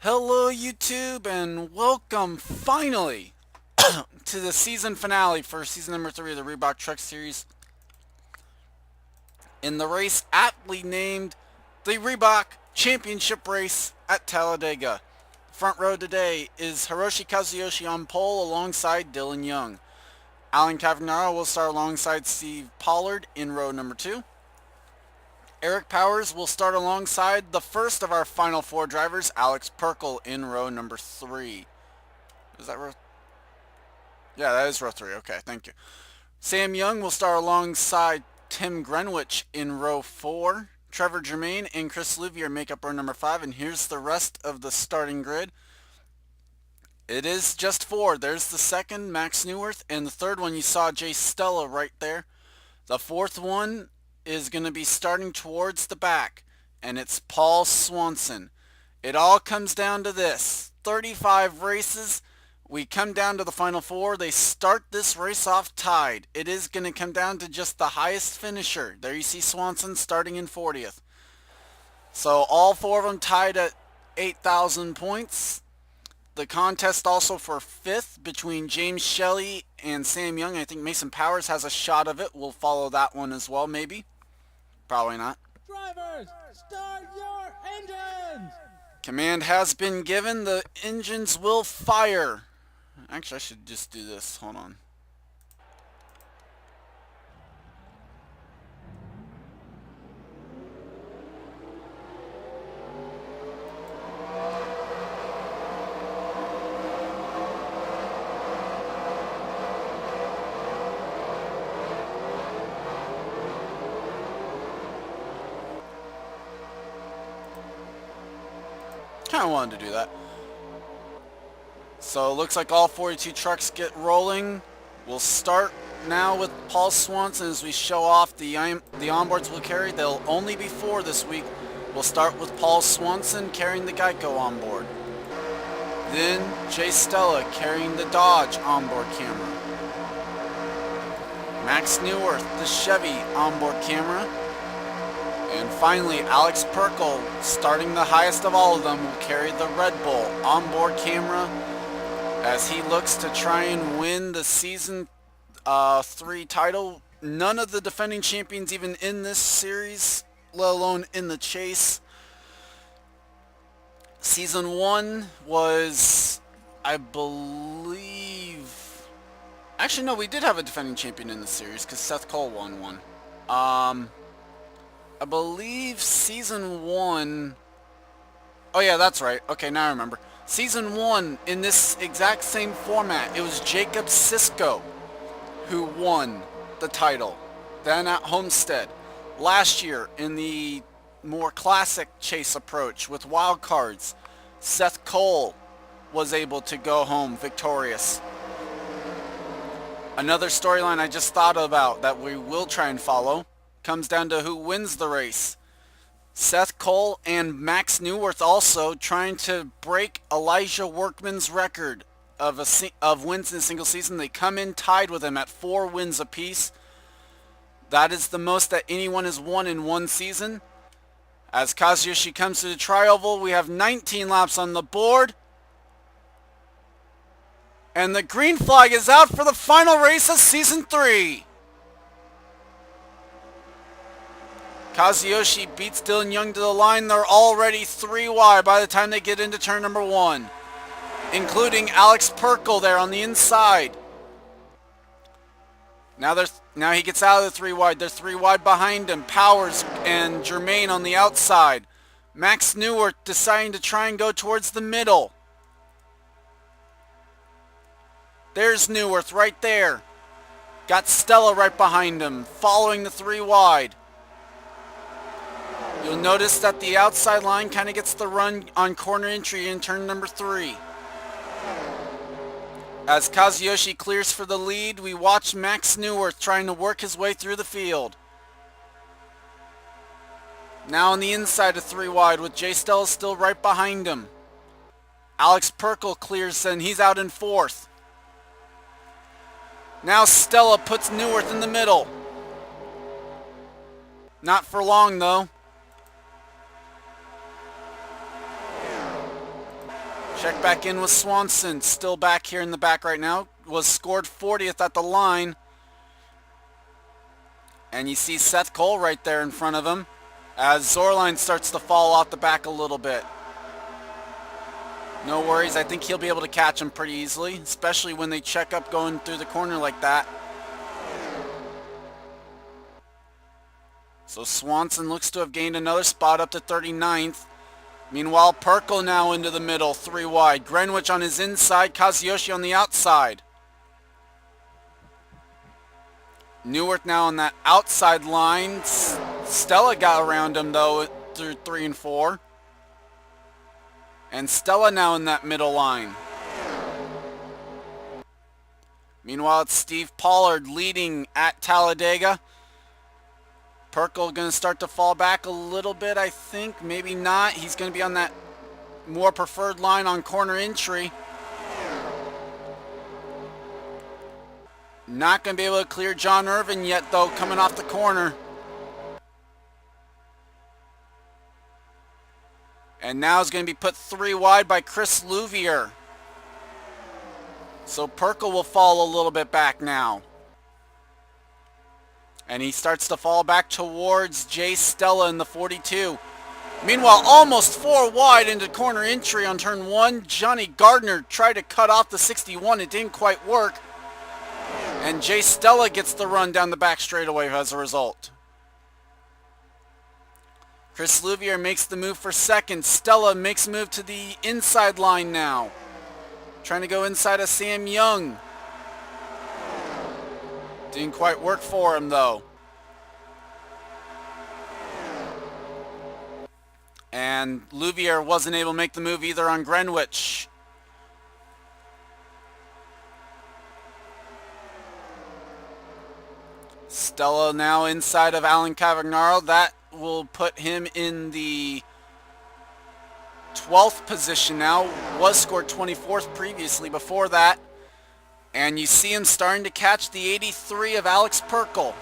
Hello YouTube and welcome finally to the season finale for season number 3 of the Reebok Truck Series in the race aptly named the Reebok Championship Race at Talladega. Front row today is Hiroshi Kazuyoshi on pole alongside Dylan Young. Alan Cavagnaro will start alongside Steve Pollard in row number 2. Eric Powers will start alongside the first of our final 4 drivers, Alex Perkle, in row number 3. Is that row? Yeah, that is row 3. Okay, thank you. Sam Young will start alongside Tim Greenwich in row 4. Trevor Germain and Chris Louvier make up row number 5. And here's the rest of the starting grid. It is just 4. There's the second, Max Newworth, and the third one you saw Jay Stella right there. The fourth one is going to be starting towards the back, and it's Paul Swanson. It all comes down to this. 35 races. We come down to the final 4. They start this race off tied. It is going to come down to just the highest finisher. There you see Swanson starting in 40th. So all 4 of them tied at 8,000 points. The contest also for 5th between James Shelley and Sam Young. I think Mason Powers has a shot of it. We'll follow that one as well, maybe. Probably not. Drivers, start your engines! Command has been given. The engines will fire. Actually, I should just do this. Hold on. Kind of wanted to do that. So it looks like all 42 trucks get rolling. We'll start now with Paul Swanson as we show off the onboards we'll carry. There'll only be 4 this week. We'll start with Paul Swanson carrying the Geico onboard. Then Jay Stella carrying the Dodge onboard camera. Max Newworth, the Chevy onboard camera. And finally, Alex Perkle, starting the highest of all of them, will carry the Red Bull onboard camera as he looks to try and win the Season 3 title. None of the defending champions even in this series, let alone in the chase. Season 1 was, I believe... Actually, no, we did have a defending champion in the series because Seth Cole won one. I believe Season 1... Oh yeah, that's right. Okay, now I remember. Season 1, in this exact same format, it was Jacob Sisko who won the title. Then at Homestead. Last year, in the more classic chase approach with wild cards, Seth Cole was able to go home victorious. Another storyline I just thought about that we will try and follow comes down to who wins the race. Seth Cole and Max Newworth also trying to break Elijah Workman's record of wins in a single season. They come in tied with him at 4 wins apiece. That is the most that anyone has won in one season. As Kazuyoshi comes to the tri-oval, we have 19 laps on the board. And the green flag is out for the final race of Season 3. Kazuyoshi beats Dylan Young to the line. They're already 3 wide by the time they get into turn number 1, including Alex Perkle there on the inside. Now he gets out of the 3 wide. They're 3 wide behind him. Powers and Germain on the outside. Max Newworth deciding to try and go towards the middle. There's Newworth right there. Got Stella right behind him, following the 3 wide. You'll notice that the outside line kind of gets the run on corner entry in turn number 3. As Kazuyoshi clears for the lead, we watch Max Newworth trying to work his way through the field. Now on the inside of 3 wide with Jay Stella still right behind him. Alex Perkle clears and he's out in 4th. Now Stella puts Newworth in the middle. Not for long though. Check back in with Swanson. Still back here in the back right now. Was scored 40th at the line. And you see Seth Cole right there in front of him as Zorline starts to fall off the back a little bit. No worries. I think he'll be able to catch him pretty easily, especially when they check up going through the corner like that. So Swanson looks to have gained another spot up to 39th. Meanwhile, Perkle now into the middle, 3 wide. Greenwich on his inside, Kazuyoshi on the outside. Neuwirth now on that outside line. Stella got around him though through 3 and 4. And Stella now in that middle line. Meanwhile, it's Steve Pollard leading at Talladega. Perkle going to start to fall back a little bit, I think. Maybe not. He's going to be on that more preferred line on corner entry. Not going to be able to clear John Irvin yet, though, coming off the corner. And now is going to be put 3 wide by Chris Louvier. So Perkle will fall a little bit back now. And he starts to fall back towards Jay Stella in the 42. Meanwhile, almost 4 wide into corner entry on turn 1. Johnny Gardner tried to cut off the 61. It didn't quite work. And Jay Stella gets the run down the back straightaway as a result. Chris Louvier makes the move for second. Stella makes a move to the inside line now. Trying to go inside of Sam Young. Didn't quite work for him though. And Louvier wasn't able to make the move either on Greenwich. Stella now inside of Alan Cavagnaro. That will put him in the 12th position now. Was scored 24th previously before that. And you see him starting to catch the 83 of Alex Perkle.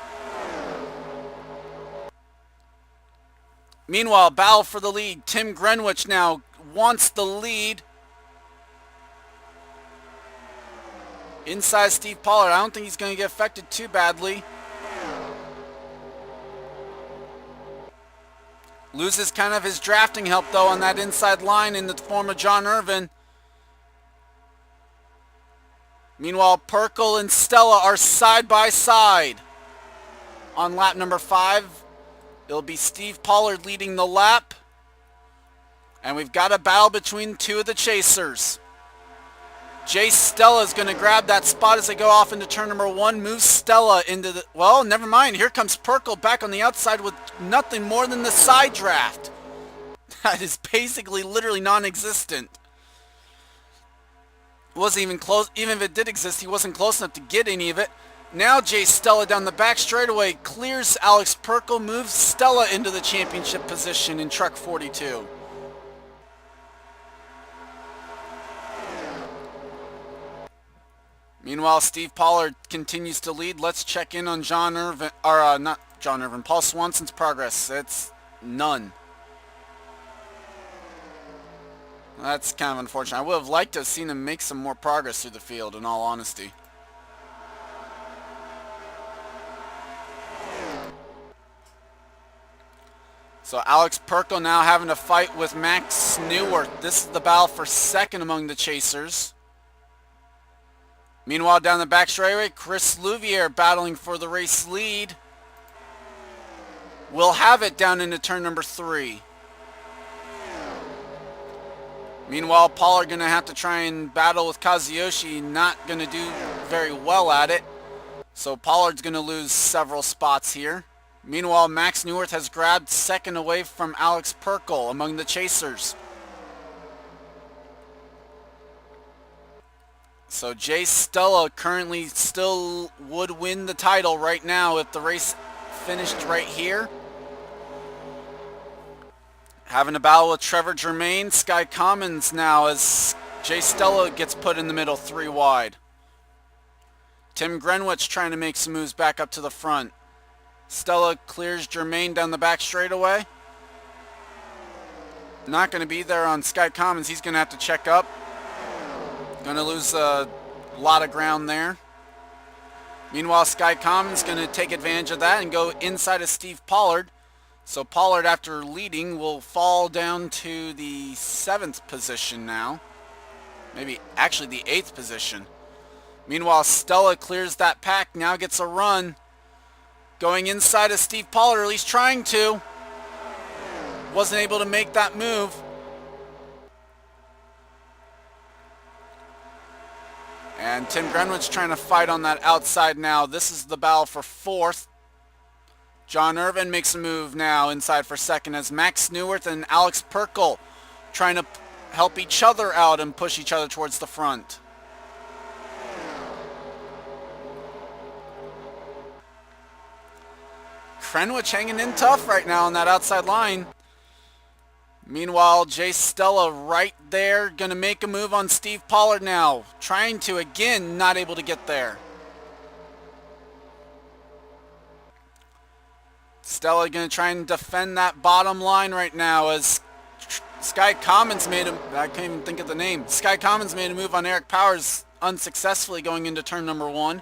Meanwhile, battle for the lead. Tim Greenwich now wants the lead. Inside Steve Pollard. I don't think he's going to get affected too badly. Loses kind of his drafting help though on that inside line in the form of John Irvin. Meanwhile, Perkle and Stella are side by side. On lap number 5, it'll be Steve Pollard leading the lap. And we've got a battle between 2 of the chasers. Jay Stella is going to grab that spot as they go off into turn number 1. Moves Stella into the... Well, never mind. Here comes Perkle back on the outside with nothing more than the side draft. That is basically literally non-existent. Wasn't even close. Even if it did exist, he wasn't close enough to get any of it. Now Jay Stella down the back straightaway clears Alex Perkle, moves Stella into the championship position in truck 42. Meanwhile, Steve Pollard continues to lead. Let's check in on John Irvin, or not John Irvin, Paul Swanson's progress. It's none. That's kind of unfortunate. I would have liked to have seen him make some more progress through the field, in all honesty. So Alex Perkle now having to fight with Max Neuwirth. This is the battle for second among the chasers. Meanwhile, down the back straightaway, Chris Louvier battling for the race lead. Will have it down into turn number 3. Meanwhile, Pollard going to have to try and battle with Kazuyoshi. Not going to do very well at it. So Pollard's going to lose several spots here. Meanwhile, Max Neuwirth has grabbed second away from Alex Perkle among the chasers. So Jay Stella currently still would win the title right now if the race finished right here. Having a battle with Trevor Germain, Sky Commons now as Jay Stella gets put in the middle 3 wide. Tim Greenwich trying to make some moves back up to the front. Stella clears Germain down the back straightaway. Not going to be there on Sky Commons. He's going to have to check up. Gonna lose a lot of ground there. Meanwhile, Sky Common's gonna take advantage of that and go inside of Steve Pollard. So Pollard, after leading, will fall down to the 7th position now. Maybe actually the 8th position. Meanwhile, Stella clears that pack, now gets a run. Going inside of Steve Pollard, or at least trying to. Wasn't able to make that move. And Tim Grenwick's trying to fight on that outside now. This is the battle for 4th. John Irvin makes a move now inside for 2nd as Max Neuwirth and Alex Perkle trying to help each other out and push each other towards the front. Grenwick hanging in tough right now on that outside line. Meanwhile, Jay Stella right there, going to make a move on Steve Pollard now. Trying to, again, not able to get there. Stella going to try and defend that bottom line right now as Sky Commons made a... I can't even think of the name. Sky Commons made a move on Eric Powers unsuccessfully going into turn number 1.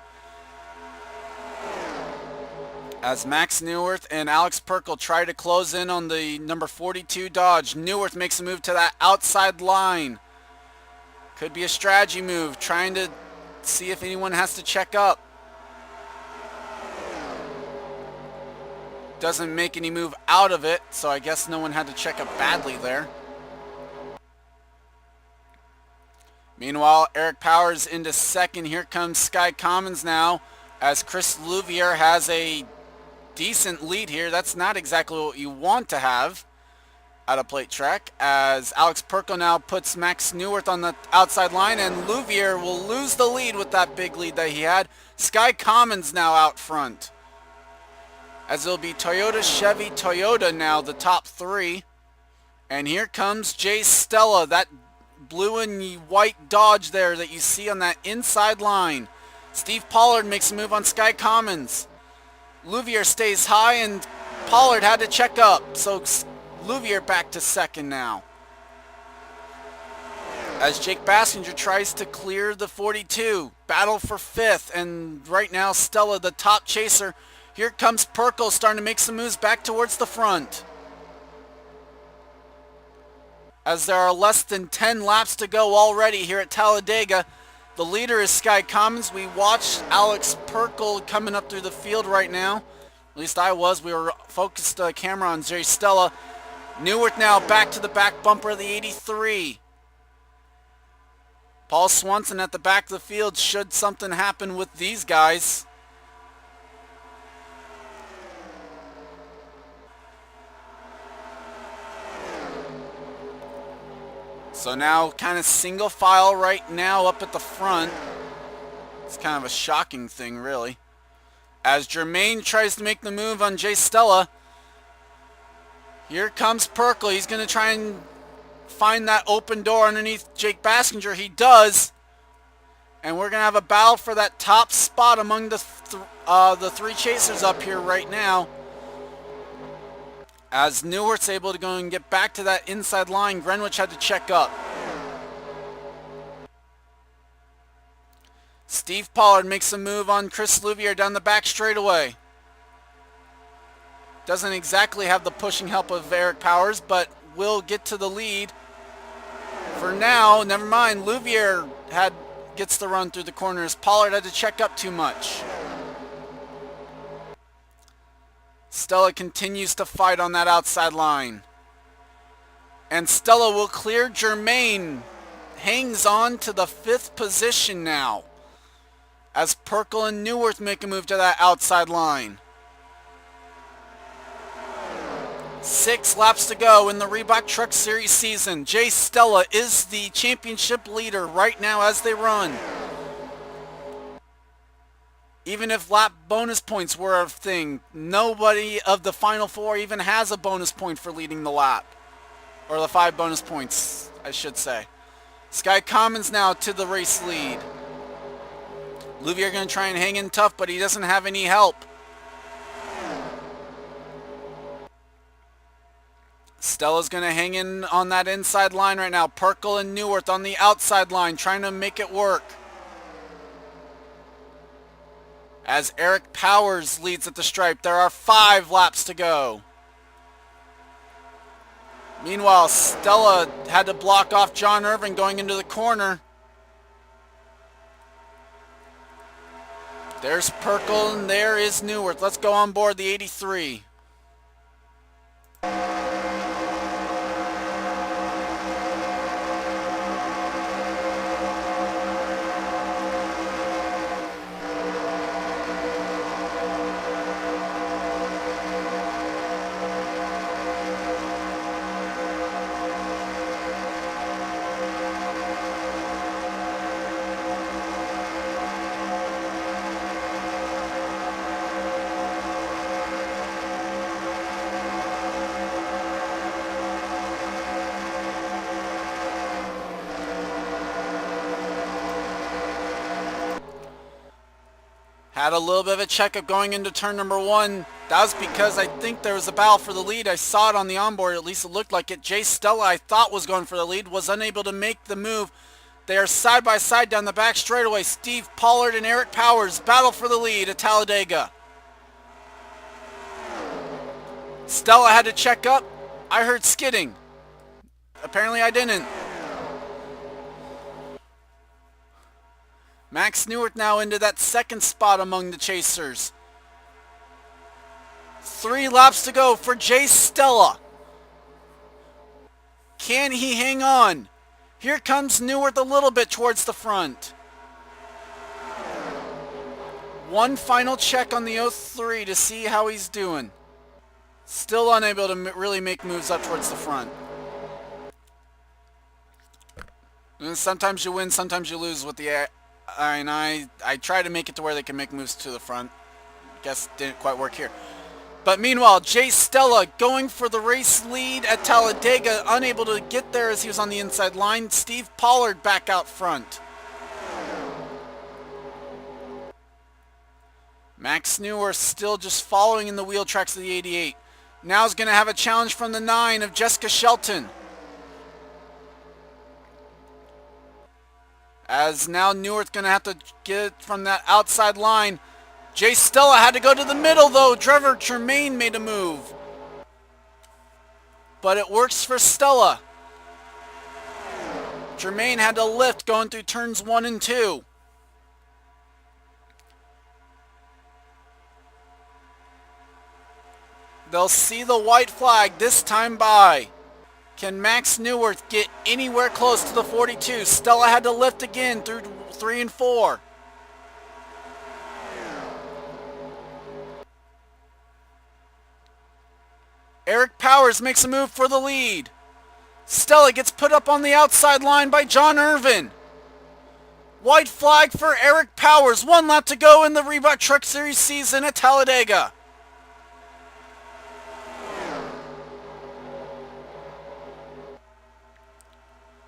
As Max Neuwirth and Alex Perkle try to close in on the number 42 Dodge. Neuwirth makes a move to that outside line. Could be a strategy move, trying to see if anyone has to check up. Doesn't make any move out of it, so I guess no one had to check up badly there. Meanwhile, Eric Powers into 2nd. Here comes Sky Commons now as Chris Louvier has a decent lead here. That's not exactly what you want to have at a plate track, as Alex Perkle now puts Max Neuwirth on the outside line, and Louvier will lose the lead with that big lead that he had. Sky Commons now out front, as it'll be Toyota, Chevy, Toyota now the top 3. And here comes Jay Stella, that blue and white Dodge there that you see on that inside line. Steve Pollard makes a move on Sky Commons. Louvier stays high and Pollard had to check up, so Louvier back to 2nd now. As Jake Bassinger tries to clear the 42, battle for 5th, and right now Stella the top chaser. Here comes Perkle starting to make some moves back towards the front. As there are less than 10 laps to go already here at Talladega. The leader is Sky Commons. We watched Alex Perkle coming up through the field right now. At least I was. We were focused camera on Jay Stella. Neuwirth now back to the back bumper of the 83. Paul Swanson at the back of the field should something happen with these guys. So now kind of single file right now up at the front. It's kind of a shocking thing, really. As Jermaine tries to make the move on Jay Stella. Here comes Perkle. He's going to try and find that open door underneath Jake Bassinger. He does. And we're going to have a battle for that top spot among the 3 chasers up here right now. As Neuwirth's able to go and get back to that inside line, Grenwick had to check up. Steve Pollard makes a move on Chris Louvier down the back straightaway. Doesn't exactly have the pushing help of Eric Powers, but will get to the lead. For now, never mind, Louvier gets the run through the corners. Pollard had to check up too much. Stella continues to fight on that outside line. And Stella will clear Jermaine. Hangs on to the 5th position now. As Perkle and Neuwirth make a move to that outside line. 6 laps to go in the Reebok Truck Series season. Jay Stella is the championship leader right now as they run. Even if lap bonus points were a thing, nobody of the final 4 even has a bonus point for leading the lap. Or the 5 bonus points, I should say. Sky Commons now to the race lead. Louvier going to try and hang in tough, but he doesn't have any help. Stella's going to hang in on that inside line right now. Perkle and Neuwirth on the outside line trying to make it work. As Eric Powers leads at the stripe, there are 5 laps to go. Meanwhile, Stella had to block off John Irvin going into the corner. There's Perkle and there is Neuwirth. Let's go on board the 83. Had a little bit of a checkup going into turn number 1. That was because I think there was a battle for the lead. I saw it on the onboard, at least it looked like it. Jay Stella, I thought was going for the lead, was unable to make the move. They are side by side down the back straightaway. Steve Pollard and Eric Powers battle for the lead at Talladega. Stella had to check up. I heard skidding. Apparently I didn't. Max Neuwirth now into that second spot among the chasers. 3 laps to go for Jay Stella. Can he hang on? Here comes Neuwirth a little bit towards the front. One final check on the 03 to see how he's doing. Still unable to really make moves up towards the front. And sometimes you win, sometimes you lose with the... I try to make it to where they can make moves to the front. Guess didn't quite work here. But meanwhile, Jay Stella going for the race lead at Talladega, unable to get there as he was on the inside line. Steve Pollard back out front. Max Neuwirth still just following in the wheel tracks of the 88. Now is going to have a challenge from the 9 of Jessica Shelton. As now Neuwirth going to have to get it from that outside line. Jay Stella had to go to the middle though. Trevor Tremaine made a move. But it works for Stella. Tremaine had to lift going through turns 1 and 2. They'll see the white flag this time by. Can Max Neuwirth get anywhere close to the 42? Stella had to lift again through 3 and 4. Eric Powers makes a move for the lead. Stella gets put up on the outside line by John Irvin. White flag for Eric Powers. 1 lap to go in the Reebok Truck Series season at Talladega.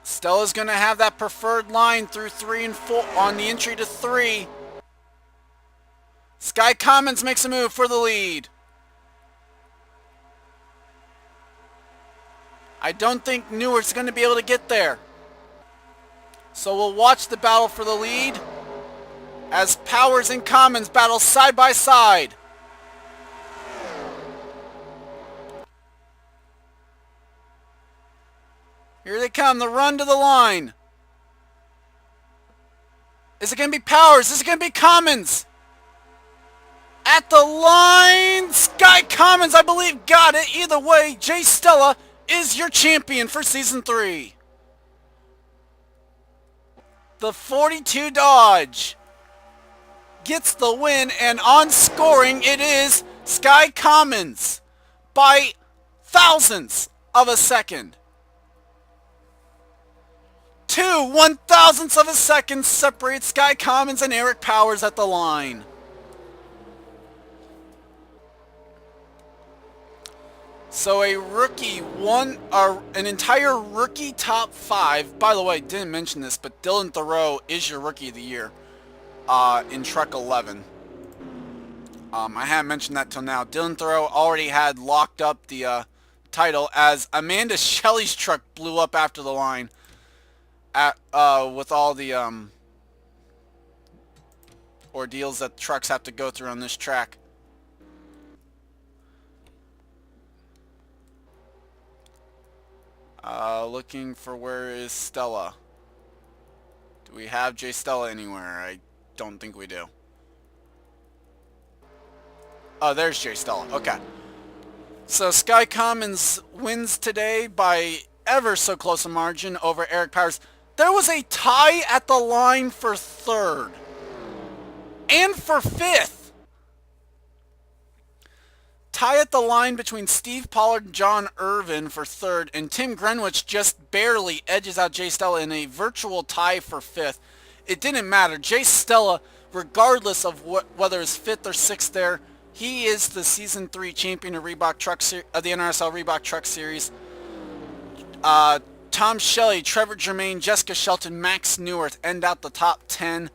Stella's going to have that preferred line through 3 and 4 on the entry to 3. Sky Commons makes a move for the lead. I don't think Neuwirth's going to be able to get there. So we'll watch the battle for the lead as Powers and Commons battle side by side. Here they come, the run to the line. Is it going to be Powers? Is it going to be Commons? At the line, Sky Commons, I believe, got it. Either way, Jay Stella is your champion for Season 3. The 42 Dodge gets the win, and on scoring, it is Sky Commons by thousandths of a second. 2 1,000ths of a second separate Sky Commons and Eric Powers at the line. So a rookie won an entire rookie top 5. By the way, didn't mention this, but Dylan Thoreau is your rookie of the year in Truck 11. I haven't mentioned that till now. Dylan Thoreau already had locked up the title as Amanda Shelley's truck blew up after the line with all the ordeals that trucks have to go through on this track. Looking for where is Stella. Do we have Jay Stella anywhere? I don't think we do. Oh, there's Jay Stella. Okay. So Sky Commons wins today by ever so close a margin over Eric Powers. There was a tie at the line for third. And for fifth. Tie at the line between Steve Pollard and John Irvin for third, and Tim Greenwich just barely edges out Jay Stella in a virtual tie for fifth. It didn't matter. Jay Stella, regardless of whether it's fifth or sixth there, he is the Season 3 champion of Reebok of the NRSL Reebok Truck Series. Tom Shelley, Trevor Germain, Jessica Shelton, Max Neuwirth end out the top 10.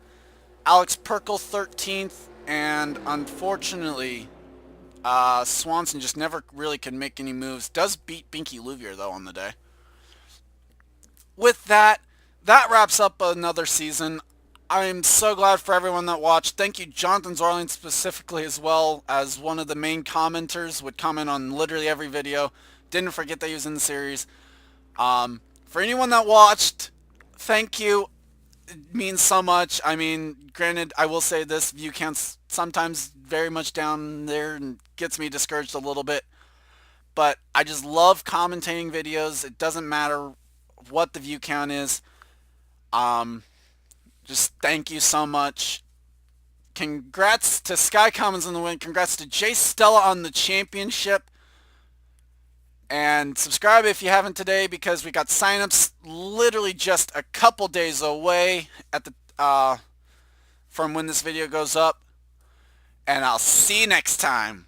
Alex Perkle 13th, and unfortunately, Swanson just never really could make any moves. Does beat Binky Louvier, though, on the day. With that, that wraps up another season. I'm so glad for everyone that watched. Thank you, Jonathan Zorling, specifically as well, as one of the main commenters, would comment on literally every video. Didn't forget that he was in the series. For anyone that watched, thank you. It means so much. I mean, granted, I will say this, view count's sometimes very much down there and gets me discouraged a little bit. But I just love commentating videos. It doesn't matter what the view count is. Just thank you so much. Congrats to Sky Commons on the win. Congrats to Jay Stella on the championship. And subscribe if you haven't today, because we got signups literally just a couple days away at the from when this video goes up. And I'll see you next time.